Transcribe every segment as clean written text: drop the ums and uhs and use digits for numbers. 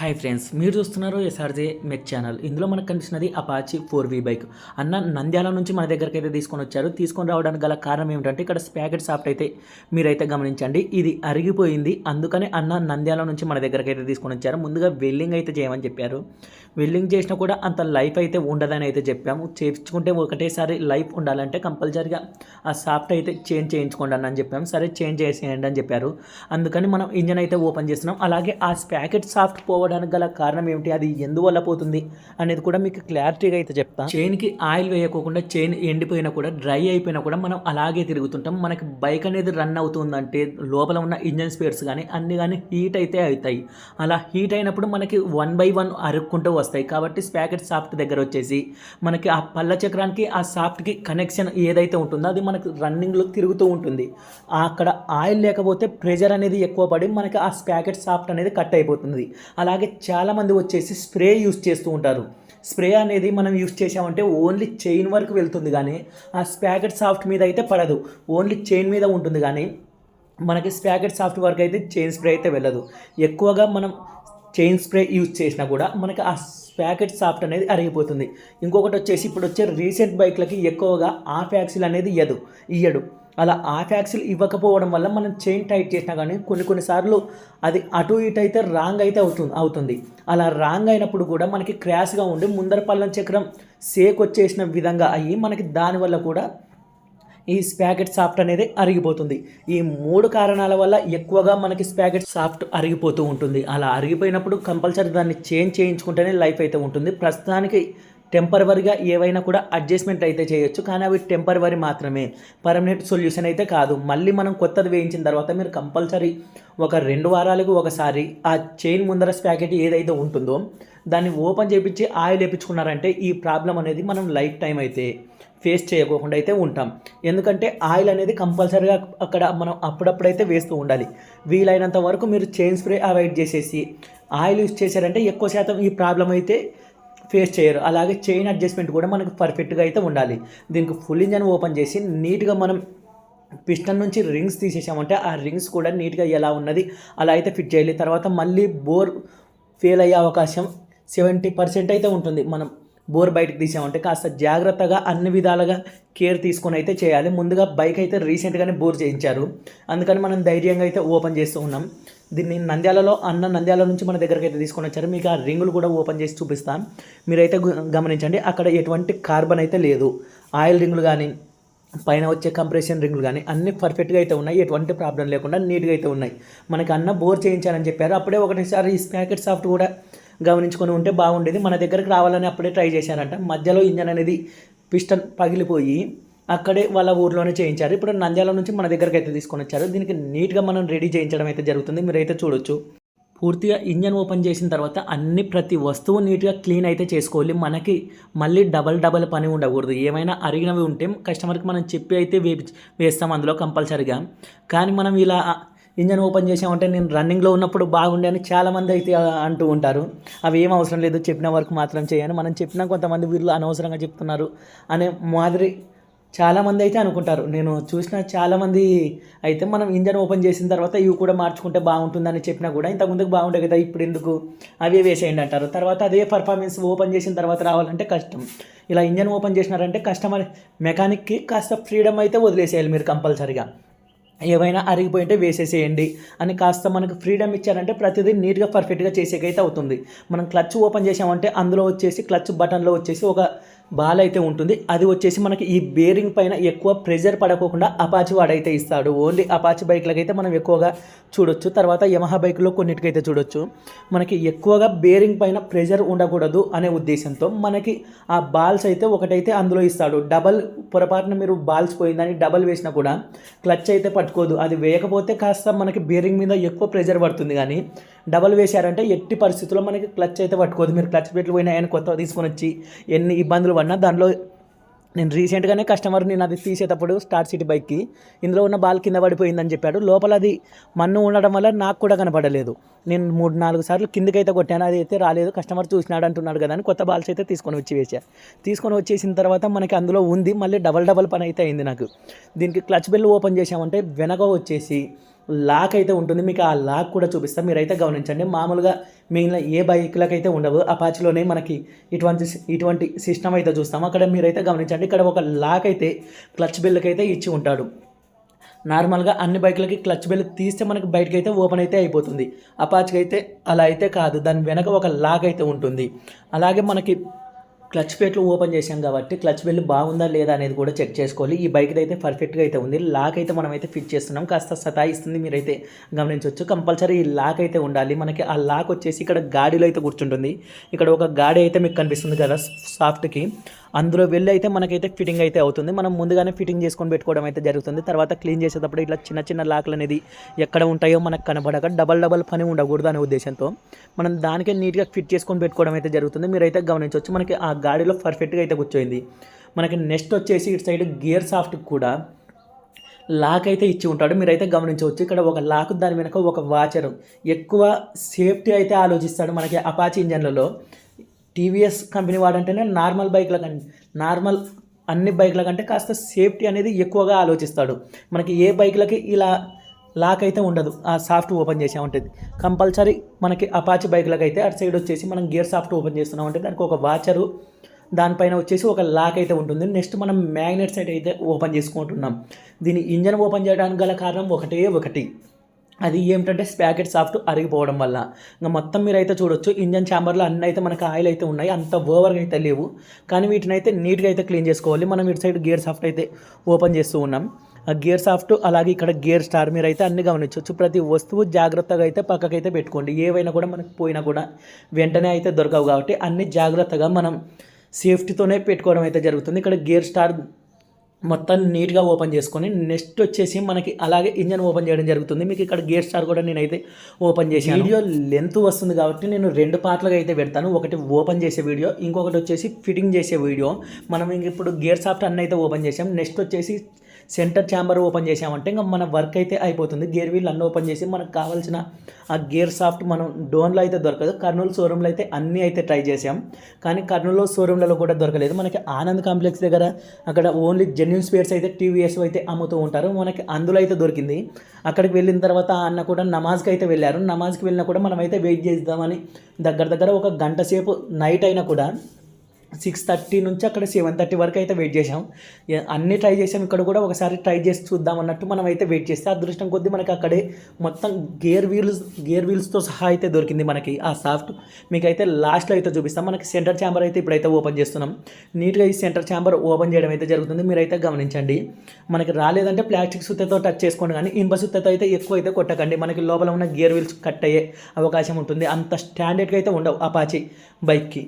Hi friends, మీరు చూస్తున్నారు SRJ మెక్ channel. ఇందులో మనకు కనిపిస్తున్నది అపాచీ 4V బైక్. అన్న నంద్యాల నుంచి మన దగ్గరికి అయితే తీసుకొని వచ్చారు. తీసుకొని రావడానికి గల కారణం ఏమిటంటే ఇక్కడ ప్యాకెట్ సాఫ్ట్ అయితే మీరైతే గమనించండి, ఇది అరిగిపోయింది. అందుకని అన్న నంద్యాల నుంచి మన దగ్గరికి అయితే తీసుకొని వచ్చారు. ముందుగా వెల్డింగ్ అయితే చేయమని చెప్పారు. వెల్డింగ్ చేసినా కూడా అంత లైఫ్ అయితే ఉండదని అయితే చెప్పాము. చేయించుకుంటే ఒకటేసారి లైఫ్ ఉండాలంటే కంపల్సరీగా ఆ సాఫ్ట్ అయితే చేంజ్ చేయించుకోండి అని చెప్పాము. సరే చేంజ్ చేసేయండి అని చెప్పారు. అందుకని మనం ఇంజన్ అయితే ఓపెన్ చేస్తున్నాం. అలాగే ఆ ప్యాకెట్ సాఫ్ట్ పోవడానికి గల కారణం ఏమిటి, అది ఎందువల్ల పోతుంది అనేది కూడా మీకు క్లారిటీగా అయితే చెప్తాను. చైన్కి ఆయిల్ వేయకోకుండా చైన్ ఎండిపోయినా కూడా డ్రై అయిపోయినా కూడా మనం అలాగే తిరుగుతుంటాం. మనకి బైక్ అనేది రన్ అవుతుందంటే లోపల ఉన్న ఇంజన్ స్పేర్స్ కానీ అన్ని కానీ హీట్ అయితే అవుతాయి. అలా హీట్ అయినప్పుడు మనకి 1 by 1 అరుక్కుంటూ వస్తాయి. కాబట్టి ప్యాకెట్ సాఫ్ట్ దగ్గర వచ్చేసి మనకి ఆ పళ్ళ చక్రానికి ఆ సాఫ్ట్కి కనెక్షన్ ఏదైతే ఉంటుందో అది మనకి రన్నింగ్లో తిరుగుతూ ఉంటుంది. అక్కడ ఆయిల్ లేకపోతే ప్రెషర్ అనేది ఎక్కువ పడి మనకి ఆ ప్యాకెట్ సాఫ్ట్ అనేది కట్ అయిపోతుంది. అలాగే చాలామంది వచ్చేసి స్ప్రే యూస్ చేస్తూ ఉంటారు. స్ప్రే అనేది మనం యూస్ చేసామంటే ఓన్లీ చైన్ వరకు వెళ్తుంది, కానీ ఆ ప్యాకెట్ సాఫ్ట్ మీద అయితే పడదు. ఓన్లీ చైన్ మీద ఉంటుంది, కానీ మనకి ప్యాకెట్ సాఫ్ట్ వరకు అయితే చైన్ స్ప్రే అయితే వెళ్ళదు. ఎక్కువగా మనం చైన్ స్ప్రే యూజ్ చేసినా కూడా మనకి ఆ ప్యాకెట్ సాఫ్ట్ అనేది అరిగిపోతుంది. ఇంకొకటి వచ్చేసి ఇప్పుడు వచ్చే రీసెంట్ బైక్లకి ఎక్కువగా హాఫ్ యాక్సిల్ అనేది ఇయ్యడు. అలా హాఫ్ యాక్సిల్ ఇవ్వకపోవడం వల్ల మనం చైన్ టైట్ చేసినా కానీ కొన్నిసార్లు అది అటు ఇటు అయితే రాంగ్ అయితే అవుతుంది. అలా రాంగ్ అయినప్పుడు కూడా మనకి క్రాష్గా ఉండి ముందర పల్లం చక్రం సేక్ వచ్చేసిన విధంగా అయ్యి మనకి దానివల్ల కూడా ఈ ప్యాకెట్ సాఫ్ట్ అనేది అరిగిపోతుంది. ఈ 3 కారణాల వల్ల ఎక్కువగా మనకి ప్యాకెట్ సాఫ్ట్ అరిగిపోతూ ఉంటుంది. అలా అరిగిపోయినప్పుడు కంపల్సరీ దాన్ని చేంజ్ చేయించుకుంటేనే లైఫ్ అయితే ఉంటుంది. ప్రస్తుతానికి టెంపరవరీగా ఏవైనా కూడా అడ్జస్ట్మెంట్ అయితే చేయొచ్చు, కానీ అవి టెంపరవరీ మాత్రమే, పర్మనెంట్ సొల్యూషన్ అయితే కాదు. మళ్ళీ మనం కొత్తది వేయించిన తర్వాత మీరు కంపల్సరీ ఒక 2 వారాలకు ఒకసారి ఆ చైన్ ముందర ప్యాకెట్ ఏదైతే ఉంటుందో దాన్ని ఓపెన్ చేయించి ఆయిల్ వేయించుకున్నారంటే ఈ ప్రాబ్లం అనేది మనం లైఫ్ టైం అయితే ఫేస్ చేయకోకుండా అయితే ఉంటాం. ఎందుకంటే ఆయిల్ అనేది కంపల్సరీగా అక్కడ మనం అప్పుడప్పుడైతే వేస్తూ ఉండాలి. వీలైనంత వరకు మీరు చైన్ స్ప్రే అవాయిడ్ చేసేసి ఆయిల్ యూజ్ చేశారంటే ఎక్కువ శాతం ఈ ప్రాబ్లం అయితే ఫేస్ చేయరు. అలాగే చైన్ అడ్జస్ట్మెంట్ కూడా మనకు పర్ఫెక్ట్గా అయితే ఉండాలి. దీనికి ఫుల్ ఇంజన్ ఓపెన్ చేసి నీట్గా మనం పిస్టన్ నుంచి రింగ్స్ తీసేసామంటే ఆ రింగ్స్ కూడా నీట్గా ఎలా ఉన్నది అలా అయితే ఫిట్ చేయాలి. తర్వాత మళ్ళీ బోర్ ఫెయిల్ అయ్యే అవకాశం 70% అయితే ఉంటుంది. మనం బోర్ బయటకు తీసామంటే కాస్త జాగ్రత్తగా అన్ని విధాలుగా కేర్ తీసుకొని అయితే చేయాలి. ముందుగా బైక్ అయితే రీసెంట్గానే బోర్ చేయించారు, అందుకని మనం ధైర్యంగా అయితే ఓపెన్ చేస్తూ ఉన్నాం. దీన్ని నంద్యాల నుంచి మన దగ్గరికి అయితే తీసుకొని వచ్చారు. మీకు ఆ రింగులు కూడా ఓపెన్ చేసి చూపిస్తాను, మీరైతే గమనించండి. అక్కడ ఎటువంటి కార్బన్ అయితే లేదు. ఆయిల్ రింగులు కానీ పైన వచ్చే కంప్రెషన్ రింగులు కానీ అన్నీ పర్ఫెక్ట్గా అయితే ఉన్నాయి. ఎటువంటి ప్రాబ్లం లేకుండా నీట్గా అయితే ఉన్నాయి. మనకి బోర్ చేయించాలని చెప్పారు. అప్పుడే ఒకటిసారి ఈ ప్యాకెట్ సాఫ్ట్ కూడా గమనించుకొని ఉంటే బాగుండేది. మన దగ్గరికి రావాలని అప్పుడే ట్రై చేశారంట. మధ్యలో ఇంజన్ అనేది పిస్టన్ పగిలిపోయి అక్కడే వాళ్ళ ఊర్లోనే చేయించారు. ఇప్పుడు నంద్యాల నుంచి మన దగ్గరికి అయితే తీసుకొని వచ్చారు. దీనికి నీట్గా మనం రెడీ చేయించడం అయితే జరుగుతుంది. మీరైతే చూడొచ్చు. పూర్తిగా ఇంజన్ ఓపెన్ చేసిన తర్వాత ప్రతి వస్తువు నీట్గా క్లీన్ అయితే చేసుకోవాలి. మనకి మళ్ళీ డబల్ పని ఉండకూడదు. ఏమైనా అరిగినవి ఉంటే కస్టమర్కి మనం చెప్పి అయితే వేస్తాం అందులో కంపల్సరీగా. కానీ మనం ఇలా ఇంజన్ ఓపెన్ చేసామంటే నేను రన్నింగ్లో ఉన్నప్పుడు బాగుండే అని చాలామంది అయితే అంటూ ఉంటారు. అవి ఏం అవసరం లేదు, చెప్పిన వరకు మాత్రం చేయని. మనం చెప్పినా కొంతమంది వీళ్ళు అనవసరంగా చెప్తున్నారు అనే మాదిరి చాలామంది అయితే అనుకుంటారు. నేను చూసిన చాలామంది అయితే మనం ఇంజన్ ఓపెన్ చేసిన తర్వాత ఇవి కూడా మార్చుకుంటే బాగుంటుందని చెప్పినా కూడా ఇంతకుముందుకు బాగుంటాయి కదా, ఇప్పుడు ఎందుకు అవే వేసేయండి అంటారు. తర్వాత అదే పర్ఫార్మెన్స్ ఓపెన్ చేసిన తర్వాత రావాలంటే కష్టం. ఇలా ఇంజన్ ఓపెన్ చేసినారంటే కస్టమర్ మెకానిక్కి కాస్త ఫ్రీడమ్ అయితే వదిలేసేయాలి మీరు కంపల్సరీగా. ఏవైనా అరిగిపోయింటే వేసేసేయండి అని కాస్త మనకు ఫ్రీడమ్ ఇచ్చారంటే ప్రతిదీ నీట్గా పర్ఫెక్ట్గా చేసేకైతే అవుతుంది. మనం క్లచ్ ఓపెన్ చేసామంటే అందులో వచ్చేసి క్లచ్ బటన్లో వచ్చేసి ఒక బాల్ అయితే ఉంటుంది. అది వచ్చేసి మనకి ఈ బేరింగ్ పైన ఎక్కువ ప్రెషర్ పడకోకుండా అపాచీ వాడైతే ఇస్తాడు. ఓన్లీ అపాచీ బైక్లకైతే మనం ఎక్కువగా చూడొచ్చు. తర్వాత యమహా బైక్లో కొన్నిటికైతే చూడొచ్చు. మనకి ఎక్కువగా బేరింగ్ పైన ప్రెషర్ ఉండకూడదు అనే ఉద్దేశంతో మనకి ఆ బాల్స్ అయితే ఒకటైతే అందులో ఇస్తాడు. పొరపాటున మీరు బాల్స్ పోయిందని డబల్ వేసినా కూడా క్లచ్ అయితే పట్టుకోదు. అది వేయకపోతే కాస్త మనకి బేరింగ్ మీద ఎక్కువ ప్రెషర్ పడుతుంది, కానీ డబల్ వేశారంటే ఎట్టి పరిస్థితుల్లో మనకి క్లచ్ అయితే పట్టుకోదు. మీరు క్లచ్ పెట్లు పోయినా ఆయన కొత్తగా తీసుకొని వచ్చి ఎన్ని ఇబ్బందులు పడినా దానిలో నేను రీసెంట్గానే నేను అది తీసేటప్పుడు స్టార్ సిటీ బైక్కి ఇందులో ఉన్న బాల్ కింద పడిపోయిందని చెప్పాడు. లోపల అది మన్ను ఉండడం వల్ల నాకు కూడా కనపడలేదు. నేను 3-4 సార్లు కిందకైతే కొట్టాను, అది అయితే రాలేదు. కస్టమర్ చూసినాడు అంటున్నాడు కదా అని కొత్త బాల్స్ అయితే తీసుకొని వచ్చేసిన తర్వాత మనకి అందులో ఉంది. మళ్ళీ డబల్ పని అయితే అయింది నాకు. దీనికి క్లచ్ బెల్ ఓపెన్ చేసామంటే వెనక వచ్చేసి లాక్ అయితే ఉంటుంది. మీకు ఆ లాక్ కూడా చూపిస్తాను, మీరైతే గమనించండి. మామూలుగా మిగిలిన ఏ బైక్లకైతే ఉండవు, అపాచీలోనే మనకి ఇటువంటి సిస్టమ్ అయితే చూస్తాము. అక్కడ మీరైతే గమనించండి, ఇక్కడ ఒక లాక్ అయితే క్లచ్ బెల్ట్కి అయితే ఇచ్చి ఉంటాడు. నార్మల్గా అన్ని బైకులకి క్లచ్ బెల్ట్ తీస్తే మనకి బయటకు అయితే ఓపెన్ అయితే అయిపోతుంది. అపాచ్కి అయితే అలా అయితే కాదు, దాని వెనక ఒక లాక్ అయితే ఉంటుంది. అలాగే మనకి క్లచ్ ప్లేట్లు ఓపెన్ చేసాం కాబట్టి క్లచ్ బెల్ట్ బాగుందా లేదా అనేది కూడా చెక్ చేసుకోవాలి. ఈ బైక్ అయితే పర్ఫెక్ట్గా అయితే ఉంది. లాక్ అయితే మనం అయితే ఫిట్ చేస్తున్నాం, కాస్త సతాయిస్తుంది, మీరైతే గమనించవచ్చు. కంపల్సరీ ఈ లాక్ అయితే ఉండాలి. మనకి ఆ లాక్ వచ్చేసి ఇక్కడ గాడిలో అయితే కూర్చుంటుంది. ఇక్కడ ఒక గాడి అయితే మీకు కనిపిస్తుంది కదా సాఫ్ట్కి, అందులో వెళ్ళి అయితే మనకైతే ఫిట్టింగ్ అయితే అవుతుంది. మనం ముందుగానే ఫిట్టింగ్ చేసుకొని పెట్టుకోవడం అయితే జరుగుతుంది. తర్వాత క్లీన్ చేసేటప్పుడు ఇట్లా చిన్న చిన్న లాక్లు అనేది ఎక్కడ ఉంటాయో మనకు కనబడక డబల్ పని ఉండకూడదు అనే ఉద్దేశంతో మనం దానికే నీట్గా ఫిట్ చేసుకొని పెట్టుకోవడం అయితే జరుగుతుంది. మీరైతే గమనించవచ్చు, మనకి ఆ గాడిలో పర్ఫెక్ట్గా అయితే కూర్చోయింది. మనకి నెక్స్ట్ వచ్చేసి ఇటు సైడ్ గేర్ సాఫ్ట్కి కూడా లాక్ అయితే ఇచ్చి ఉంటాడు, మీరైతే గమనించవచ్చు. ఇక్కడ ఒక లాక్, దాని వెనక ఒక వాచరు. ఎక్కువ సేఫ్టీ అయితే ఆలోచిస్తాడు మనకి అపాచీ ఇంజన్లలో. టీవీఎస్ కంపెనీ వాడంటేనే నార్మల్ అన్ని బైక్ల కంటే కాస్త సేఫ్టీ అనేది ఎక్కువగా ఆలోచిస్తాడు. మనకి ఏ బైక్లకి ఇలా లాక్ అయితే ఉండదు, ఆ సాఫ్ట్ ఓపెన్ చేసామంటే. కంపల్సరీ మనకి అపాచీ బైక్లకు అయితే అటు సైడ్ వచ్చేసి మనం గేర్ సాఫ్ట్ ఓపెన్ చేస్తున్నామంటే దానికి ఒక వాచరు, దానిపైన వచ్చేసి ఒక లాక్ అయితే ఉంటుంది. నెక్స్ట్ మనం మ్యాగ్నెట్ సైడ్ అయితే ఓపెన్ చేసుకుంటున్నాం. దీని ఇంజన్ ఓపెన్ చేయడానికి గల కారణం ఒకటి, అది ఏమిటంటే స్పాకెట్ సాఫ్ట్ అరిగిపోవడం వల్ల. ఇంకా మొత్తం మీరైతే చూడొచ్చు, ఇంజన్ ఛాంబర్లో అన్నీ అయితే మనకు ఆయిల్ అయితే ఉన్నాయి, అంత ఓవర్గా అయితే లేవు. కానీ వీటిని అయితే నీట్గా అయితే క్లీన్ చేసుకోవాలి. మనం ఇటు సైడ్ గేర్ సాఫ్ట్ అయితే ఓపెన్ చేస్తూ ఉన్నాం. ఆ గేర్ సాఫ్ట్ అలాగే ఇక్కడ గేర్ స్టార్ మీరైతే అన్ని గమనించవచ్చు. ప్రతి వస్తువు జాగ్రత్తగా అయితే పక్కకైతే పెట్టుకోండి. ఏవైనా కూడా మనకు పోయినా కూడా వెంటనే అయితే దొరకవు కాబట్టి అన్ని జాగ్రత్తగా మనం సేఫ్టీతోనే పెట్టుకోవడం అయితే జరుగుతుంది. ఇక్కడ గేర్ స్టార్ మొత్తం నీట్గా ఓపెన్ చేసుకొని నెక్స్ట్ వచ్చేసి మనకి అలాగే ఇంజన్ ఓపెన్ చేయడం జరుగుతుంది. మీకు ఇక్కడ గేర్ స్టార్ కూడా నేనైతే ఓపెన్ చేసి, వీడియో లెంత్ వస్తుంది కాబట్టి నేను 2 పార్ట్లుగా అయితే పెడతాను. ఒకటి ఓపెన్ చేసే వీడియో, ఇంకొకటి వచ్చేసి ఫిట్టింగ్ చేసే వీడియో. మనం ఇప్పుడు గేర్ సాఫ్ట్ అన్నీ అయితే ఓపెన్ చేసాం. నెక్స్ట్ వచ్చేసి సెంటర్ ఛాంబర్ ఓపెన్ చేసామంటే ఇంకా మన వర్క్ అయితే అయిపోతుంది. గేర్ వీల్ అన్నీ ఓపెన్ చేసి మనకు కావాల్సిన ఆ గేర్ సాఫ్ట్ మనం డోన్లో అయితే దొరకదు. కర్నూలు షోరూంలో అయితే అన్నీ అయితే ట్రై చేసాం, కానీ కర్నూలు షోరూంలలో కూడా దొరకలేదు. మనకి ఆనంద్ కాంప్లెక్స్ దగ్గర అక్కడ ఓన్లీ జెన్యూన్ స్పేర్స్ అయితే టీవీఎస్ అయితే అమ్ముతూ ఉంటారు. మనకి అందులో అయితే దొరికింది. అక్కడికి వెళ్ళిన తర్వాత అన్న కూడా నమాజ్కి అయితే వెళ్ళారు. నమాజ్కి వెళ్ళినా కూడా మనం అయితే వెయిట్ చేద్దామని దగ్గర ఒక గంట సేపు నైట్ అయినా కూడా 6:30 నుంచి అక్కడ 7:30 వరకు అయితే వెయిట్ చేసాం. అన్నీ ట్రై చేసాం. ఇక్కడ కూడా ఒకసారి ట్రై చేసి చూద్దాం అన్నట్టు మనం అయితే వెయిట్ చేస్తే అదృష్టం కొద్దీ మనకి అక్కడే మొత్తం గేర్ వీల్స్తో సహా అయితే దొరికింది మనకి ఆ సాఫ్ట్. మీకైతే లాస్ట్లో అయితే చూపిస్తాం. మనకి సెంటర్ ఛాంబర్ అయితే ఇప్పుడైతే ఓపెన్ చేస్తున్నాం. నీట్గా ఈ సెంటర్ ఛాంబర్ ఓపెన్ చేయడం అయితే జరుగుతుంది. మీరైతే గమనించండి. మనకి రాలేదంటే ప్లాస్టిక్ సుత్తతో టచ్ చేసుకోండి, కానీ ఇనుప సుత్తతో అయితే ఎక్కువ అయితే కొట్టకండి. మనకి లోపల ఉన్న గేర్ వీల్స్ కట్ అయ్యే అవకాశం ఉంటుంది. అంత స్టాండర్డ్గా అయితే ఉండవు అపాచీ బైక్కి.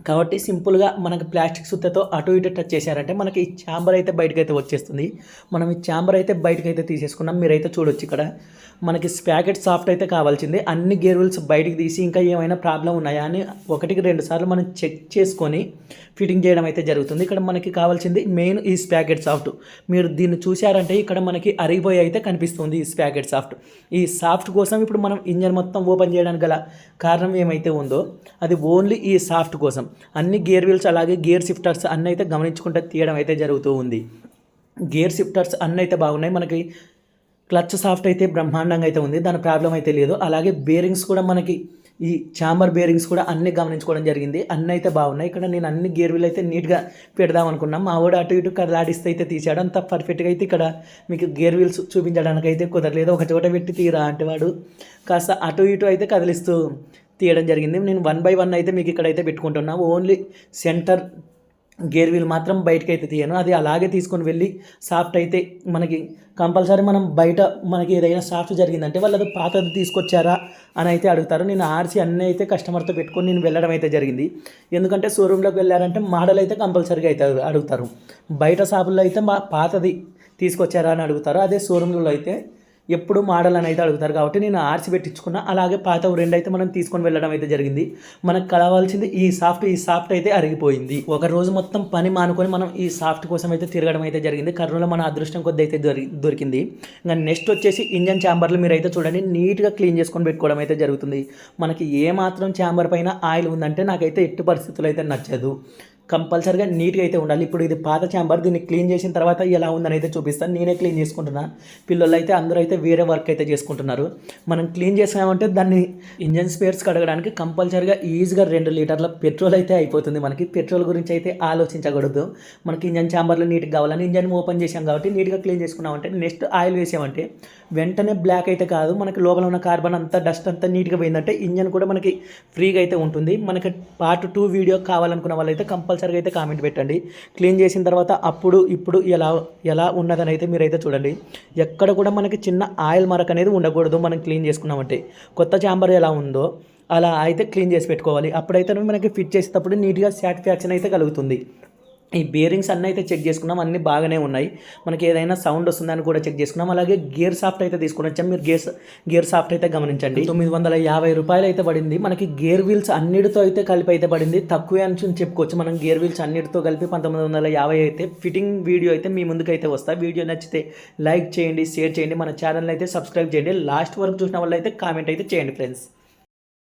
కాబట్టి సింపుల్గా మనకి ప్లాస్టిక్ సుత్తతో అటు ఇటు టచ్ చేశారంటే మనకి ఈ ఛాంబర్ అయితే బయటకు అయితే వచ్చేస్తుంది. మనం ఈ ఛాంబర్ అయితే బయటకు అయితే తీసేసుకున్నాం. మీరైతే చూడొచ్చు, ఇక్కడ మనకి స్పాకెట్ సాఫ్ట్ అయితే కావాల్సింది. అన్ని గేర్ వీల్స్ బయటికి తీసి ఇంకా ఏమైనా ప్రాబ్లం ఉన్నాయా అని 1-2 సార్లు మనం చెక్ చేసుకొని ఫిట్టింగ్ చేయడం అయితే జరుగుతుంది. ఇక్కడ మనకి కావాల్సింది మెయిన్ ఈ స్పాకెట్ సాఫ్ట్. మీరు దీన్ని చూశారంటే ఇక్కడ మనకి అరిగిపోయి అయితే కనిపిస్తుంది ఈ స్పాకెట్ సాఫ్ట్. ఈ సాఫ్ట్ కోసం ఇప్పుడు మనం ఇంజన్ మొత్తం ఓపెన్ చేయడానికి గల కారణం ఏమైతే ఉందో అది ఓన్లీ ఈ సాఫ్ట్ కోసం. అన్ని గేర్ వీల్స్ అలాగే గేర్ షిఫ్టర్స్ అన్నీ అయితే గమనించుకుంటూ తీయడం అయితే జరుగుతూ ఉంది. గేర్ షిఫ్టర్స్ అన్నీ అయితే బాగున్నాయి. మనకి క్లచ్ సాఫ్ట్ అయితే బ్రహ్మాండంగా అయితే ఉంది, దాని ప్రాబ్లం అయితే లేదు. అలాగే బేరింగ్స్ కూడా మనకి ఈ ఛాంబర్ బేరింగ్స్ కూడా అన్నీ గమనించుకోవడం జరిగింది. అన్నీ అయితే బాగున్నాయి. ఇక్కడ నేను అన్ని గేర్ వీల్ అయితే నీట్గా పెడదాం అనుకున్నాం. మా వాడు అటు ఇటు కదలాడిస్తే అయితే తీసాడు. అంత పర్ఫెక్ట్గా అయితే ఇక్కడ మీకు గేర్ వీల్స్ చూపించడానికి అయితే కుదరలేదు. ఒక చోట పెట్టి తీరా అంటే వాడు కాస్త అటు ఇటు అయితే కదిలిస్తూ తీయడం జరిగింది. నేను 1 by 1 అయితే మీకు ఇక్కడైతే పెట్టుకుంటున్నాను. ఓన్లీ సెంటర్ గేర్ వీల్ మాత్రం బయటకు అయితే తీయను, అది అలాగే తీసుకొని వెళ్ళి సాఫ్ట్ అయితే మనకి కంపల్సరీ మనం బయట మనకి ఏదైనా సాఫ్ట్ జరిగిందంటే వాళ్ళు అది పాతది తీసుకొచ్చారా అని అయితే అడుగుతారు. నేను ఆర్సీ అన్నీ అయితే కస్టమర్తో పెట్టుకొని నేను వెళ్ళడం అయితే జరిగింది. ఎందుకంటే షోరూంలోకి వెళ్ళారంటే మోడల్ అయితే కంపల్సరీగా అయితే అడుగుతారు. బయట షాపుల్లో అయితే పాతది తీసుకొచ్చారా అని అడుగుతారు. అదే షోరూంలో అయితే ఎప్పుడు మోడల్ అని అయితే అడుగుతారు. కాబట్టి నేను ఆర్సీ పెట్టించుకున్నా. అలాగే పాత 2 అయితే మనం తీసుకొని వెళ్ళడం అయితే జరిగింది. మనకు కావాల్సింది ఈ సాఫ్ట్ అయితే అరిగిపోయింది. ఒక రోజు మొత్తం పని మానుకొని మనం ఈ సాఫ్ట్ కోసం అయితే తిరగడం అయితే జరిగింది. కర్నూలులో మన అదృష్టం కొద్ది అయితే దొరికింది. ఇంకా నెక్స్ట్ వచ్చేసి ఇంజన్ ఛాంబర్లు మీరు అయితే చూడండి నీట్గా క్లీన్ చేసుకొని పెట్టుకోవడం అయితే జరుగుతుంది. మనకి ఏ మాత్రం ఛాంబర్ పైన ఆయిల్ ఉందంటే నాకైతే ఎట్టి పరిస్థితులు అయితే నచ్చదు. కంపల్సరిగా నీట్గా అయితే ఉండాలి. ఇప్పుడు ఇది పాత ఛాంబర్, దీన్ని క్లీన్ చేసిన తర్వాత ఎలా ఉందని అయితే చూపిస్తాను. నేనే క్లీన్ చేసుకుంటున్నా, పిల్లలు అయితే అందరూ అయితే వేరే వర్క్ అయితే చేసుకుంటున్నారు. మనం క్లీన్ చేసామంటే దాన్ని ఇంజన్ స్పేర్స్ కడగడానికి కంపల్సరిగా ఈజీగా 2 లీటర్ల పెట్రోల్ అయితే అయిపోతుంది. మనకి పెట్రోల్ గురించి అయితే ఆలోచించకూడదు. మనకి ఇంజన్ ఛాంబర్లో నీట్గా కావాలని ఇంజన్ ఓపెన్ చేసాం కాబట్టి నీట్గా క్లీన్ చేసుకున్నామంటే నెక్స్ట్ ఆయిల్ వేసామంటే వెంటనే బ్లాక్ అయితే కాదు, మనకి లోపల ఉన్న కార్బన్ అంతా డస్ట్ అంతా నీట్గా పోయిందంటే ఇంజన్ కూడా మనకి ఫ్రీగా అయితే ఉంటుంది. మనకి పార్ట్ 2 వీడియో కావాలనుకున్న వాళ్ళైతే కంపల్సరీగా అయితే కామెంట్ పెట్టండి. క్లీన్ చేసిన తర్వాత అప్పుడు ఇప్పుడు ఎలా ఉన్నదని అయితే మీరైతే చూడండి. ఎక్కడ కూడా మనకి చిన్న ఆయిల్ మరక అనేది ఉండకూడదు. మనం క్లీన్ చేసుకున్నామంటే కొత్త ఛాంబర్ ఎలా ఉందో అలా అయితే క్లీన్ చేసి పెట్టుకోవాలి. అప్పుడైతే మనకి ఫిట్ చేసేటప్పుడు నీట్గా సాటిస్ఫాక్షన్ అయితే కలుగుతుంది. ఈ బేరింగ్స్ అన్నీ అయితే చెక్ చేసుకున్నాం, అన్నీ బాగానే ఉన్నాయి. మనకి ఏదైనా సౌండ్ వస్తుందని కూడా చెక్ చేసుకున్నాం. అలాగే గేర్ సాఫ్ట్ అయితే తీసుకుని వచ్చాం. మీరు గేర్ సాఫ్ట్ అయితే గమనించండి. 950 రూపాయలు అయితే పడింది. మనకి గేర్ వీల్స్ అన్నిటితో అయితే కలిపి అయితే పడింది. తక్కువే అని చెప్పుకోవచ్చు. మనం గేర్ వీల్స్ అన్నిటితో కలిపి 1950 అయితే ఫిట్టింగ్ వీడియో అయితే మీ ముందుకు అయితే వస్తాయి. వీడియో నచ్చితే లైక్ చేయండి, షేర్ చేయండి, మన ఛానల్ అయితే సబ్స్క్రైబ్ చేయండి. లాస్ట్ వరకు చూసిన వాళ్ళు అయితే కామెంట్ అయితే చేయండి ఫ్రెండ్స్.